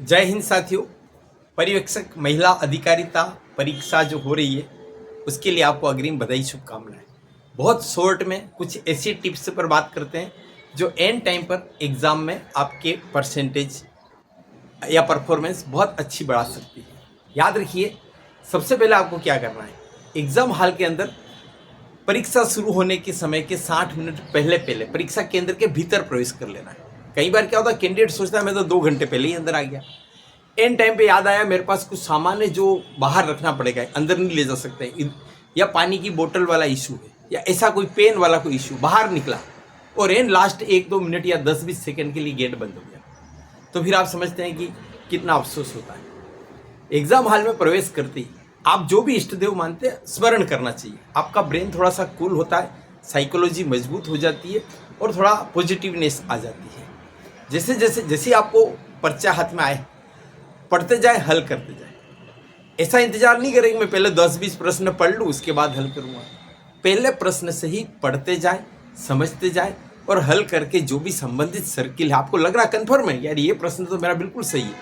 जय हिंद साथियों। पर्यवेक्षक महिला अधिकारिता परीक्षा जो हो रही है उसके लिए आपको अग्रिम बधाई शुभकामनाएं। बहुत शॉर्ट में कुछ ऐसी टिप्स पर बात करते हैं जो एंड टाइम पर एग्ज़ाम में आपके परसेंटेज या परफॉर्मेंस बहुत अच्छी बढ़ा सकती है। याद रखिए, सबसे पहले आपको क्या करना है, एग्ज़ाम हॉल के अंदर परीक्षा शुरू होने के समय के 60 मिनट पहले पहले परीक्षा केंद्र के भीतर प्रवेश कर लेना है। कई बार क्या होता है, कैंडिडेट सोचता है मैं तो 2 घंटे पहले ही अंदर आ गया, एंड टाइम पे याद आया मेरे पास कुछ सामान है जो बाहर रखना पड़ेगा, अंदर नहीं ले जा सकते, या पानी की बोतल वाला इशू है, या ऐसा कोई पेन वाला कोई इशू, बाहर निकला और एंड लास्ट 1-2 मिनट या 10-20 सेकंड के लिए गेट बंद हो गया, तो फिर आप समझते हैं कि कितना अफसोस होता है। एग्जाम हॉल में प्रवेश करते ही आप जो भी इष्ट देव मानते हैं स्मरण करना चाहिए। आपका ब्रेन थोड़ा सा कूल होता है, साइकोलॉजी मजबूत हो जाती है और थोड़ा पॉजिटिवनेस आ जाती है। जैसे जैसे जैसे आपको पर्चा हाथ में आए, पढ़ते जाए, हल करते जाए। ऐसा इंतजार नहीं करेंगे मैं पहले 10-20 प्रश्न पढ़ लूँ उसके बाद हल करूँगा। पहले प्रश्न से ही पढ़ते जाए, समझते जाए और हल करके जो भी संबंधित सर्किल है, आपको लग रहा कन्फर्म है यार ये प्रश्न तो मेरा बिल्कुल सही है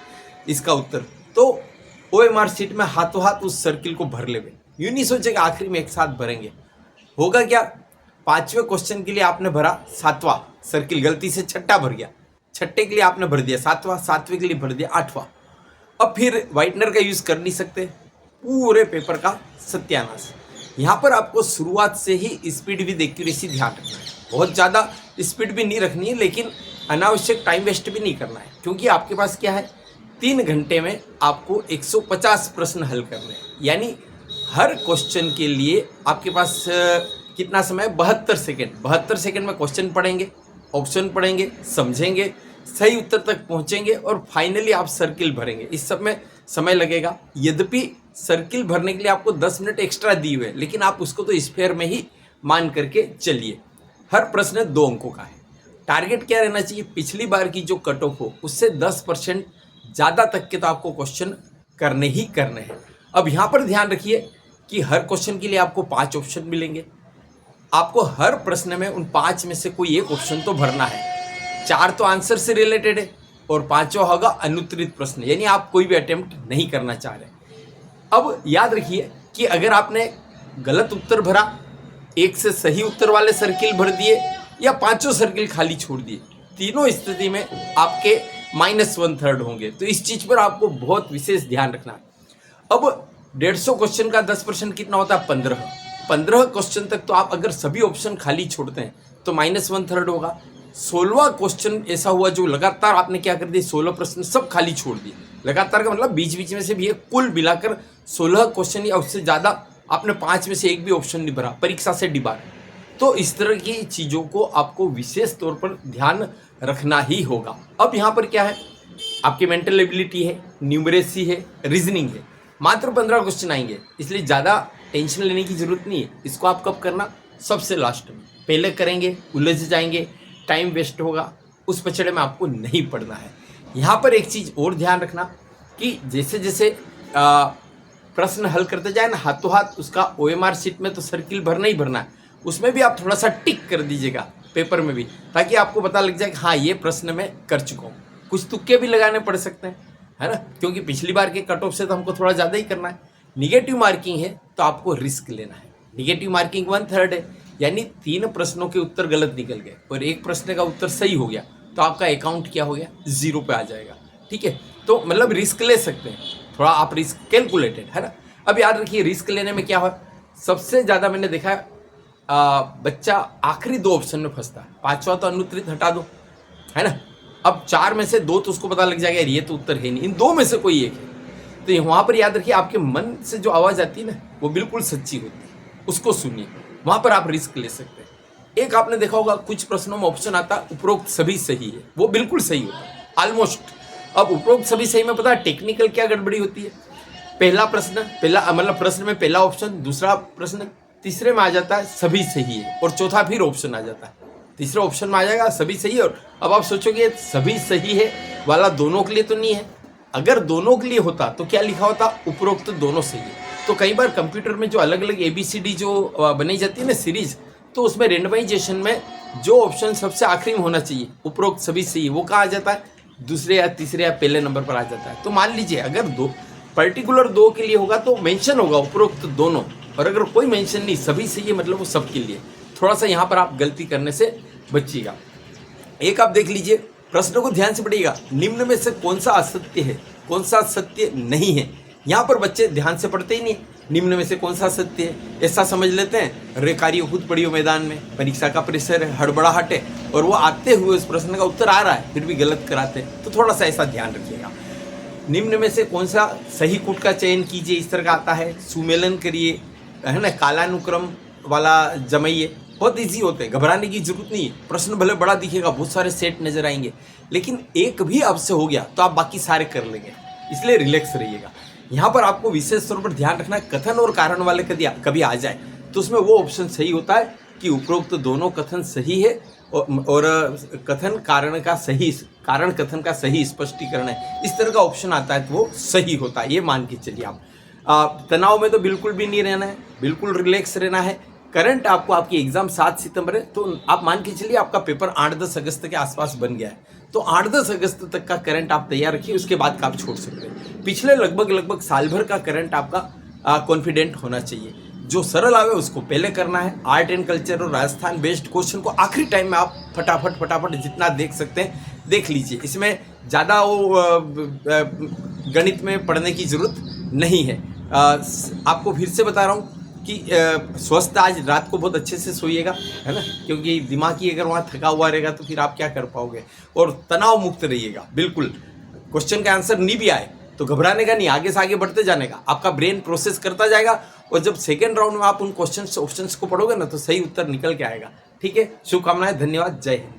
इसका उत्तर, तो OMR शीट में हाथों हाथ उस सर्किल को भर लेवे। यूँ नहीं सोचेगा आखिरी में एक साथ भरेंगे। होगा क्या, 5वें क्वेश्चन के लिए आपने भरा 7वां सर्किल, गलती से 6ठा भर गया, 6ठे के लिए आपने भर दिया 7वां, 7वें के लिए भर दिया 8वां। अब फिर व्हाइटनर का यूज़ कर नहीं सकते, पूरे पेपर का सत्यानाश। यहाँ पर आपको शुरुआत से ही स्पीड विद एक्यूरेसी ध्यान रखना है। बहुत ज़्यादा स्पीड भी नहीं रखनी है, लेकिन अनावश्यक टाइम वेस्ट भी नहीं करना है, क्योंकि आपके पास क्या है, 3 घंटे में आपको 150 प्रश्न हल करने हैं। यानी हर क्वेश्चन के लिए आपके पास कितना समय, 72 सेकेंड। 72 सेकेंड में क्वेश्चन पढ़ेंगे, ऑप्शन पढ़ेंगे, समझेंगे, सही उत्तर तक पहुंचेंगे और फाइनली आप सर्किल भरेंगे। इस सब में समय लगेगा। यद्यपि सर्किल भरने के लिए आपको 10 मिनट एक्स्ट्रा दिए हुए, लेकिन आप उसको तो स्पेयर में ही मान करके चलिए। हर प्रश्न 2 अंकों का है। टारगेट क्या रहना चाहिए, पिछली बार की जो कट ऑफ हो उससे 10% ज़्यादा तक के तो आपको क्वेश्चन करने ही करने हैं। अब यहाँ पर ध्यान रखिए कि हर क्वेश्चन के लिए आपको 5 ऑप्शन मिलेंगे। आपको हर प्रश्न में उन 5 में से कोई एक ऑप्शन तो भरना है। 4 तो आंसर से रिलेटेड है और 5वां होगा अनुत्तरित प्रश्न, यानी आप कोई भी अटेम्प्ट नहीं करना चाह रहे। अब याद रखिए कि अगर आपने गलत उत्तर भरा, एक से सही उत्तर वाले सर्किल भर दिए या 5 सर्किल खाली छोड़ दिए, तीनों स्थिति में आपके -1/3 होंगे। तो इस चीज़ पर आपको बहुत विशेष ध्यान रखना है। अब 150 क्वेश्चन का 10% कितना होता है, 15 क्वेश्चन तक तो आप अगर सभी ऑप्शन खाली छोड़ते हैं तो -1/3 होगा। 16वां क्वेश्चन ऐसा हुआ जो लगातार आपने क्या कर दिया, 16 प्रश्न सब खाली छोड़ दिए। लगातार का मतलब बीच बीच में से भी ये कुल मिलाकर 16 क्वेश्चन या उससे ज़्यादा आपने 5 में से एक भी ऑप्शन नहीं भरा, परीक्षा से डिबार। तो इस तरह की चीज़ों को आपको विशेष तौर पर ध्यान रखना ही होगा। अब यहाँ पर क्या है, आपकी मेंटल एबिलिटी है, न्यूमरेसी है, रीजनिंग है। मात्र 15 क्वेश्चन आएंगे, इसलिए ज़्यादा टेंशन लेने की जरूरत नहीं है। इसको आप कब करना, सबसे लास्ट में। पहले करेंगे उलझ जाएंगे, टाइम वेस्ट होगा, उस पचड़े में आपको नहीं पड़ना है। यहाँ पर एक चीज़ और ध्यान रखना कि जैसे जैसे प्रश्न हल करते जाए ना, हाथों हाथ उसका OMR शीट में तो सर्किल भरना ही भरना है, उसमें भी आप थोड़ा सा टिक कर दीजिएगा पेपर में भी, ताकि आपको पता लग जाए कि हाँ ये प्रश्न मैं कर चुका हूँ। कुछ तुक्के भी लगाने पड़ सकते हैं, है ना, क्योंकि पिछली बार के कट ऑफ से तो हमको थोड़ा ज़्यादा ही करना है। निगेटिव मार्किंग है तो आपको रिस्क लेना है। निगेटिव मार्किंग 1/3 है, यानी 3 प्रश्नों के उत्तर गलत निकल गए और एक प्रश्न का उत्तर सही हो गया तो आपका अकाउंट क्या हो गया, 0 पे आ जाएगा। ठीक है, तो मतलब रिस्क ले सकते हैं, थोड़ा आप रिस्क कैलकुलेटेड, है ना। अब याद रखिए रिस्क लेने में क्या हो, सबसे ज़्यादा मैंने देखा है बच्चा आखिरी 2 ऑप्शन में फंसता है। 5वां तो अनुत्तरित हटा दो, है ना। अब 4 में से 2 तो उसको पता लग जाएगा ये तो उत्तर है नहीं, इन 2 में से कोई एक है। तो वहाँ पर याद रखिए आपके मन से जो आवाज़ आती है ना वो बिल्कुल सच्ची होती है, उसको सुनिए, वहाँ पर आप रिस्क ले सकते हैं। एक आपने देखा होगा कुछ प्रश्नों में ऑप्शन आता उपरोक्त सभी सही है, वो बिल्कुल सही होता है ऑलमोस्ट। अब उपरोक्त सभी सही में पता है टेक्निकल क्या गड़बड़ी होती है, पहला प्रश्न मतलब प्रश्न में पहला ऑप्शन, दूसरा प्रश्न तीसरे में आ जाता है सभी सही है, और चौथा फिर ऑप्शन आ जाता है, तीसरे ऑप्शन में आ जाएगा सभी सही है। और अब आप सोचोगे सभी सही है वाला दोनों के लिए तो नहीं है, अगर दोनों के लिए होता तो क्या लिखा होता, उपरोक्त दोनों सही है। तो कई बार कंप्यूटर में जो अलग अलग ABCD जो बनाई जाती है ना सीरीज, तो उसमें रेंडमाइजेशन में जो ऑप्शन सबसे आखिरी में होना चाहिए, उपरोक्त सभी सही है, वो कहाँ आ जाता है, दूसरे या तीसरे या पहले नंबर पर आ जाता है। तो मान लीजिए अगर दो पर्टिकुलर दो के लिए होगा तो मेंशन होगा उपरोक्त दोनों, और अगर कोई मेंशन नहीं सभी से ये मतलब वो सब के लिए। थोड़ा सा यहाँ पर आप गलती करने से बचिएगा। एक आप देख लीजिए, प्रश्न को ध्यान से पढ़िएगा, निम्न में से कौन सा असत्य है, कौन सा सत्य नहीं है। यहाँ पर बच्चे ध्यान से पढ़ते ही नहीं, निम्न में से कौन सा सत्य है ऐसा समझ लेते हैं, अरे कार्य खुद पढ़ी हो मैदान में, परीक्षा का प्रेशर है, हड़बड़ाहट है, और वो आते हुए उस प्रश्न का उत्तर आ रहा है फिर भी गलत कराते हैं। तो थोड़ा सा ऐसा ध्यान रखिएगा। निम्न में से कौन सा सही कूट का चयन कीजिए, इस तरह का आता है, सुमेलन करिए, है ना, कालानुक्रम वाला जमाइए, बहुत ईजी होते हैं, घबराने की जरूरत नहीं है। प्रश्न भले बड़ा दिखेगा, बहुत सारे सेट नजर आएंगे, लेकिन एक भी आपसे हो गया तो आप बाकी सारे कर लेंगे, इसलिए रिलैक्स रहिएगा। यहाँ पर आपको विशेष तौर पर ध्यान रखना है, कथन और कारण वाले कभी आ जाए तो उसमें वो ऑप्शन सही होता है कि उपरोक्त दोनों कथन सही है और कथन कारण का सही, कारण कथन का सही स्पष्टीकरण है, इस तरह का ऑप्शन आता है तो वो सही होता है। ये मान के चलिए आप तनाव में तो बिल्कुल भी नहीं रहना है, बिल्कुल रिलैक्स रहना है। करंट आपको, आपकी एग्जाम 7 सितंबर है, तो आप मान के चलिए आपका पेपर 8-10 अगस्त के आसपास बन गया है, तो 8-10 अगस्त तक का करंट आप तैयार रखिए, उसके बाद का आप छोड़ सकते हैं। पिछले लगभग साल भर का करंट आपका कॉन्फिडेंट होना चाहिए, जो सरल आवे उसको पहले करना है। आर्ट एंड कल्चर और राजस्थान बेस्ड क्वेश्चन को आखिरी टाइम में आप फटाफट जितना देख सकते हैं देख लीजिए, इसमें ज़्यादा वो गणित में पढ़ने की जरूरत नहीं है। आपको फिर से बता रहा हूँ कि स्वस्थ आज रात को बहुत अच्छे से सोइएगा, है ना, क्योंकि दिमाग ही अगर वहाँ थका हुआ रहेगा तो फिर आप क्या कर पाओगे। और तनाव मुक्त रहिएगा बिल्कुल। क्वेश्चन का आंसर नहीं भी आए तो घबराने का नहीं, आगे से आगे बढ़ते जाने का, आपका ब्रेन प्रोसेस करता जाएगा, और जब सेकेंड राउंड में आप उन क्वेश्चंस ऑप्शंस को पढ़ोगे ना तो सही उत्तर निकल के आएगा। ठीक है, शुभकामनाएं, धन्यवाद, जय हिंद।